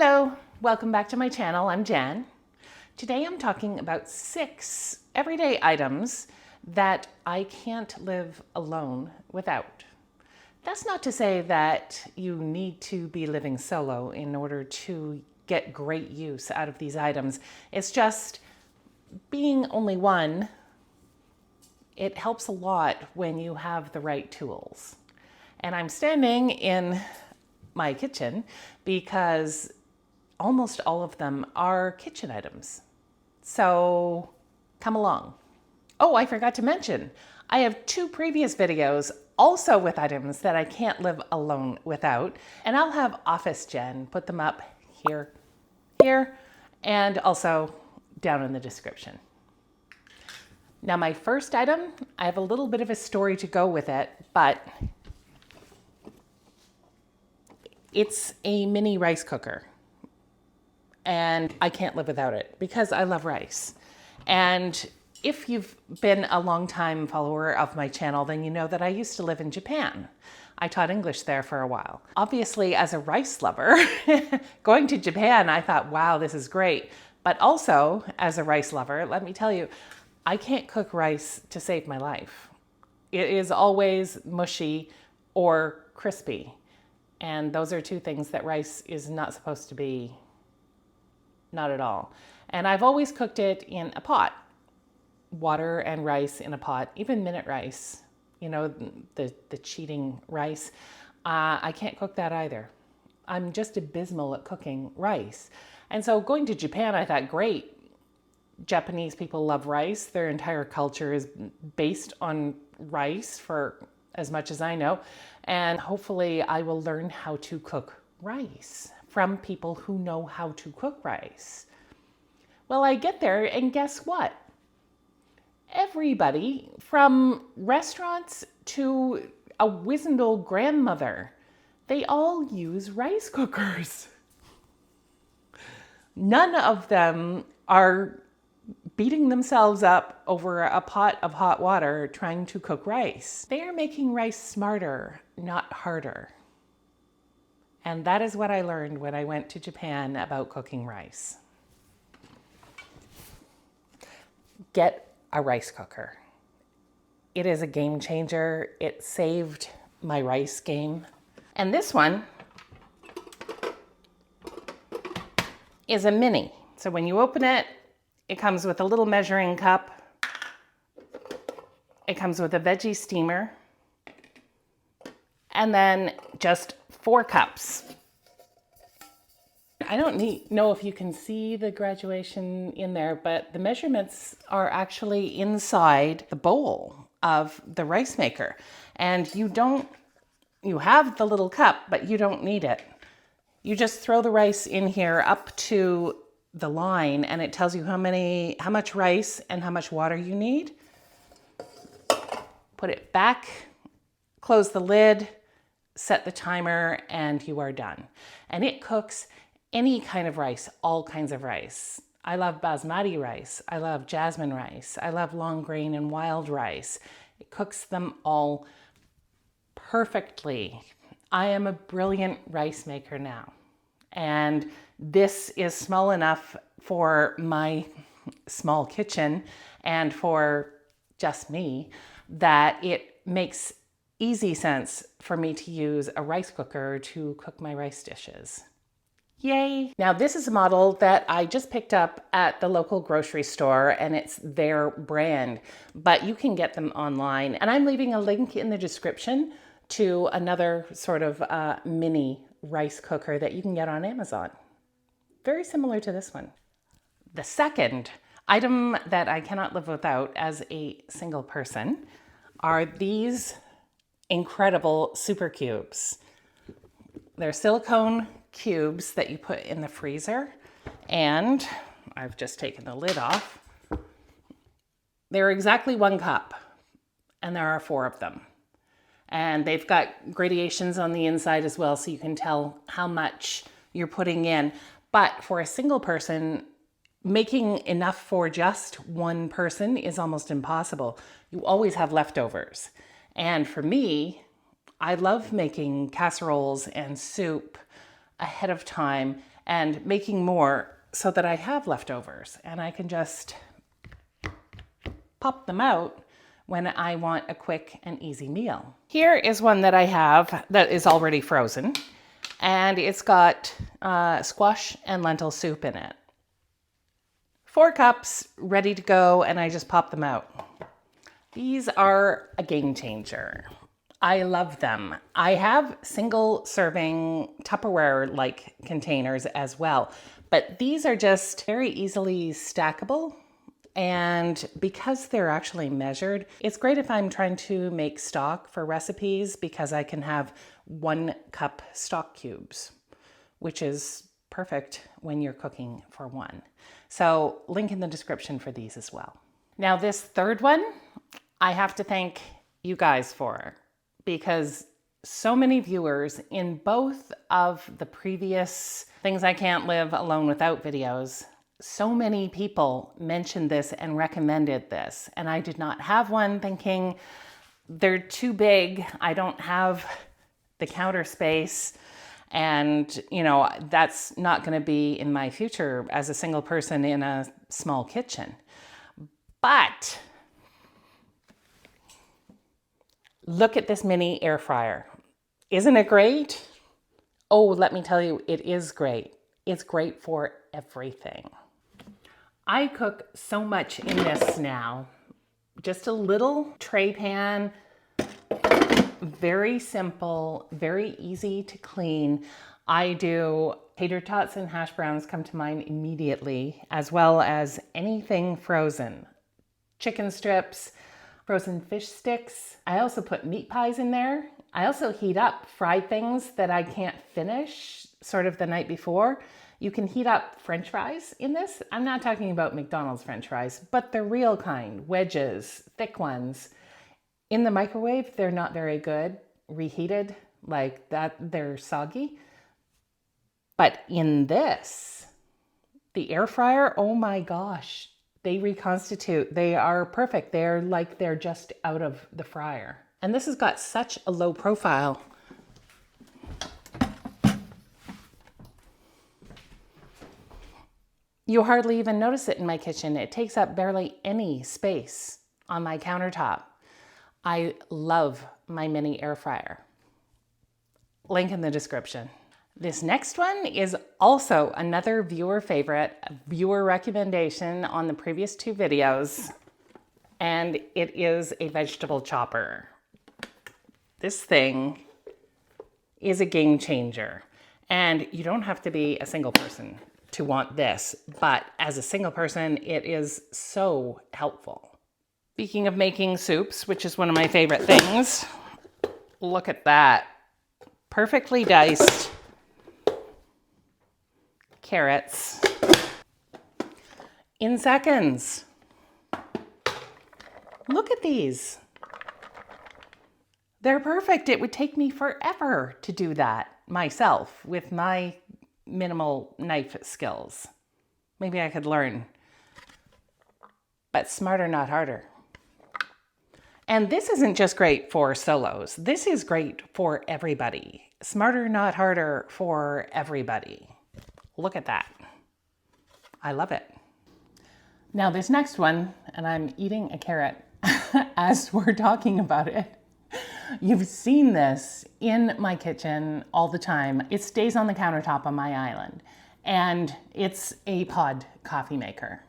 Hello, welcome back to my channel. I'm Jan. Today I'm talking about 6 everyday items that I can't live alone without. That's not to say that you need to be living solo in order to get great use out of these items. It's just being only one, it helps a lot when you have the right tools. And I'm standing in my kitchen because almost all of them are kitchen items. So come along. Oh, I forgot to mention, I have 2 previous videos also with items that I can't live alone without, and I'll have Office Jen put them up here, and also down in the description. Now my first item, I have a little bit of a story to go with it, but it's a mini rice cooker. And I can't live without it because I love rice. And if you've been a long-time follower of my channel, then you know that I used to live in Japan. I taught English there for a while. Obviously, as a rice lover, going to Japan, I thought, wow, this is great. But also, as a rice lover, let me tell you, I can't cook rice to save my life. It is always mushy or crispy. And those are 2 things that rice is not supposed to be. Not at all. And I've always cooked it in a pot. Water and rice in a pot, even minute rice, you know, the cheating rice. I can't cook that either. I'm just abysmal at cooking rice. And so going to Japan, I thought, great. Japanese people love rice. Their entire culture is based on rice for as much as I know. And hopefully I will learn how to cook rice from people who know how to cook rice. Well, I get there and guess what? Everybody from restaurants to a wizened old grandmother, they all use rice cookers. None of them are beating themselves up over a pot of hot water trying to cook rice. They are making rice smarter, not harder. And that is what I learned when I went to Japan about cooking rice. Get a rice cooker. It is a game changer. It saved my rice game. And this one is a mini. So when you open it, it comes with a little measuring cup. It comes with a veggie steamer. And then just 4 cups. I don't know if you can see the graduation in there, but the measurements are actually inside the bowl of the rice maker. And you have the little cup, but you don't need it. You just throw the rice in here up to the line and it tells you how much rice and how much water you need. Put it back, close the lid, set the timer, and you are done. And it cooks any kind of rice, all kinds of rice. I love basmati rice. I love jasmine rice. I love long grain and wild rice. It cooks them all perfectly. I am a brilliant rice maker now. And this is small enough for my small kitchen and for just me that it makes easy sense for me to use a rice cooker to cook my rice dishes. Yay! Now this is a model that I just picked up at the local grocery store and it's their brand, but you can get them online. And I'm leaving a link in the description to another sort of mini rice cooker that you can get on Amazon. Very similar to this one. The second item that I cannot live without as a single person are these incredible super cubes. They're silicone cubes that you put in the freezer, and I've just taken the lid off. They're exactly 1 cup, and there are 4 of them. And they've got gradations on the inside as well, so you can tell how much you're putting in. But for a single person, making enough for just 1 person is almost impossible. You always have leftovers. And for me, I love making casseroles and soup ahead of time and making more so that I have leftovers and I can just pop them out when I want a quick and easy meal. Here is one that I have that is already frozen, and it's got squash and lentil soup in it. 4 cups ready to go, and I just pop them out. These are a game changer. I love them. I have single serving Tupperware-like containers as well, but these are just very easily stackable. And because they're actually measured, it's great if I'm trying to make stock for recipes because I can have 1 cup stock cubes, which is perfect when you're cooking for 1. So link in the description for these as well. Now this third one, I have to thank you guys for, because so many viewers in both of the previous Things I Can't Live Alone Without videos, so many people mentioned this and recommended this, and I did not have one, thinking they're too big. I don't have the counter space, and you know, that's not going to be in my future as a single person in a small kitchen. But look at this mini air fryer. Isn't it great? Oh, let me tell you, it is great. It's great for everything. I cook so much in this now. Just a little tray pan, very simple, very easy to clean. I do tater tots and hash browns come to mind immediately, as well as anything frozen. Chicken strips, frozen fish sticks. I also put meat pies in there. I also heat up fried things that I can't finish sort of the night before. You can heat up French fries in this. I'm not talking about McDonald's French fries, but the real kind, wedges, thick ones. In the microwave, they're not very good. Reheated like that, they're soggy. But in this, the air fryer, oh my gosh, they reconstitute. They are perfect. They're like they're just out of the fryer. And this has got such a low profile. You hardly even notice it in my kitchen. It takes up barely any space on my countertop. I love my mini air fryer. Link in the description. This next one is also another viewer favorite, a viewer recommendation on the previous 2 videos, and it is a vegetable chopper. This thing is a game changer, and you don't have to be a single person to want this, but as a single person, it is so helpful. Speaking of making soups, which is one of my favorite things, look at that. Perfectly diced carrots in seconds. Look at these. They're perfect. It would take me forever to do that myself with my minimal knife skills. Maybe I could learn. But smarter, not harder. And this isn't just great for solos. This is great for everybody. Smarter, not harder for everybody. Look at that. I love it. Now this next one, and I'm eating a carrot as we're talking about it. You've seen this in my kitchen all the time. It stays on the countertop on my island, and it's a pod coffee maker.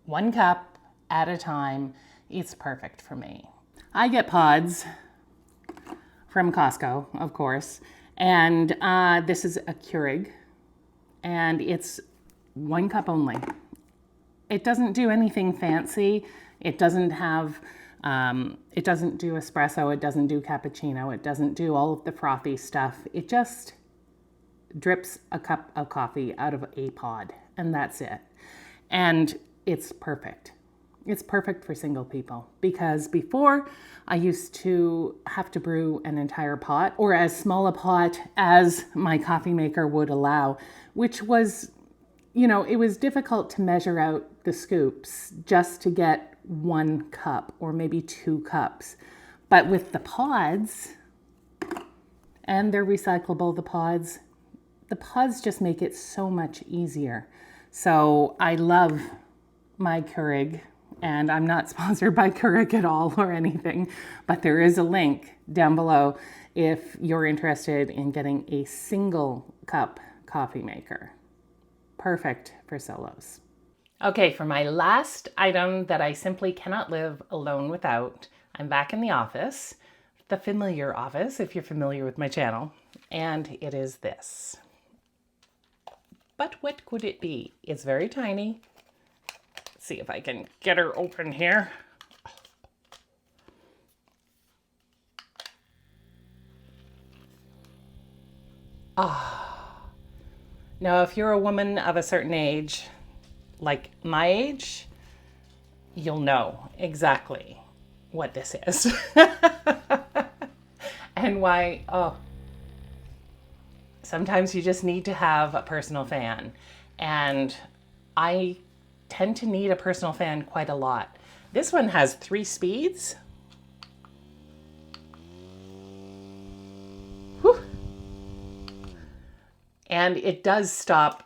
1 cup at a time. It's perfect for me. I get pods from Costco, of course, and this is a Keurig, and it's 1 cup only. It doesn't do anything fancy. It doesn't have it doesn't do espresso, it doesn't do cappuccino, it doesn't do all of the frothy stuff. It just drips a cup of coffee out of a pod, and that's it. And it's perfect. It's perfect for single people, because before I used to have to brew an entire pot, or as small a pot as my coffee maker would allow, which was, you know, it was difficult to measure out the scoops just to get 1 cup or maybe 2 cups. But with the pods, and they're recyclable, the pods, the pods just make it so much easier. So I love my Keurig, and I'm not sponsored by Keurig at all or anything, but there is a link down below if you're interested in getting a single cup coffee maker. Perfect for solos. Okay, for my last item that I simply cannot live alone without, I'm back in the office, the familiar office, if you're familiar with my channel, and it is this. But what could it be? It's very tiny. Let's see if I can get her open here. Now, if you're a woman of a certain age, like my age, you'll know exactly what this is and why. Sometimes you just need to have a personal fan, and I tend to need a personal fan quite a lot. This one has 3 speeds. Whew. And it does stop.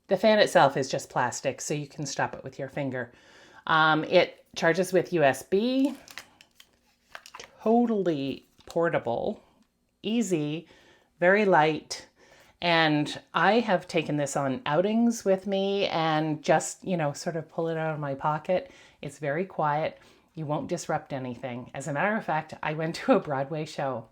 The fan itself is just plastic, so you can stop it with your finger. It charges with USB, totally portable, easy, very light. And I have taken this on outings with me and just, sort of pull it out of my pocket. It's very quiet. You won't disrupt anything. As a matter of fact, I went to a Broadway show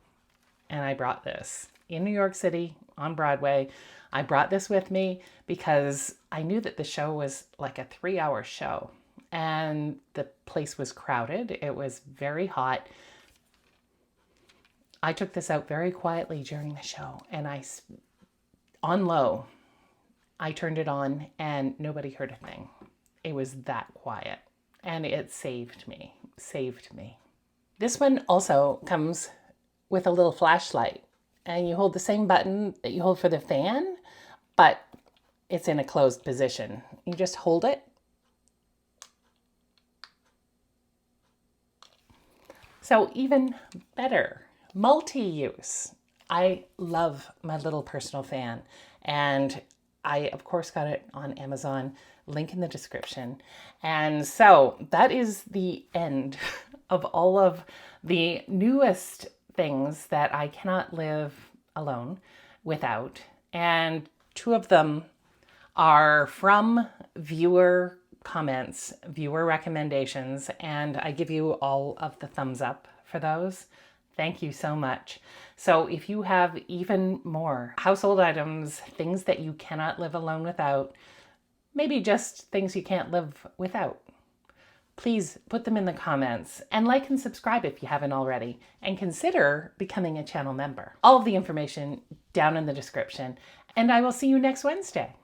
and I brought this in New York City on Broadway. I brought this with me because I knew that the show was like a 3-hour show and the place was crowded. It was very hot. I took this out very quietly during the show, and on low, I turned it on and nobody heard a thing. It was that quiet, and it saved me. This one also comes with a little flashlight, and you hold the same button that you hold for the fan, but it's in a closed position. You just hold it. So even better. Multi-use. I love my little personal fan, and I of course got it on Amazon, link in the description. And so that is the end of all of the newest things that I cannot live alone without. And 2 of them are from viewer comments, viewer recommendations, and I give you all of the thumbs up for those. Thank you so much. So if you have even more household items, things that you cannot live alone without, maybe just things you can't live without, please put them in the comments and like and subscribe if you haven't already, and consider becoming a channel member. All of the information down in the description, and I will see you next Wednesday.